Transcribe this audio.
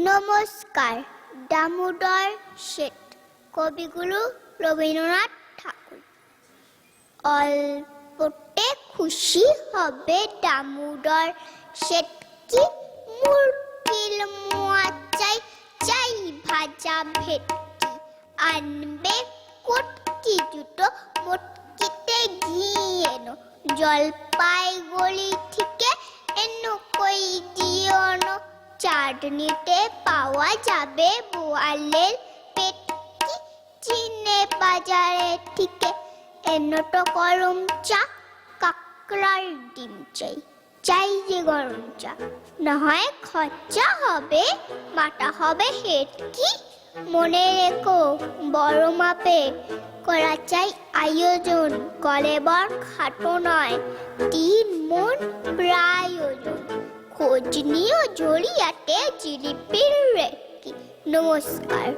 নমস্কার। দামোদর শেঠ, কবিগুরু রবীন্দ্রনাথ ঠাকুর। অল্পতে খুশি হবে দামোদর শেঠ, কি মুরগির মোয়া চাই, চাই ভাজা ভেটকি, আনবে কটকি দুটো, মটকিতে ঘি এনো, জলপাইগুড়ি থেকে এনো কই দিওনো, চাটনিতে পাওয়া যাবে বোয়ালের পেটকি, চিনে বাজারে থেকে এনো তো গরম চা, কাঁকড়ার ডিম চাই, চাই যে গরম চা, না হয় খরচা হবে, বাটা হবে হেটকি। মনে রেখো বড় মাপে করা চাই আয়োজন, কলেবর খাটো নয়, 3 মণ প্রায় ওজন। খোঁজ নিও জড়িয়াতে জিলিপির রেটকি। নমস্কার।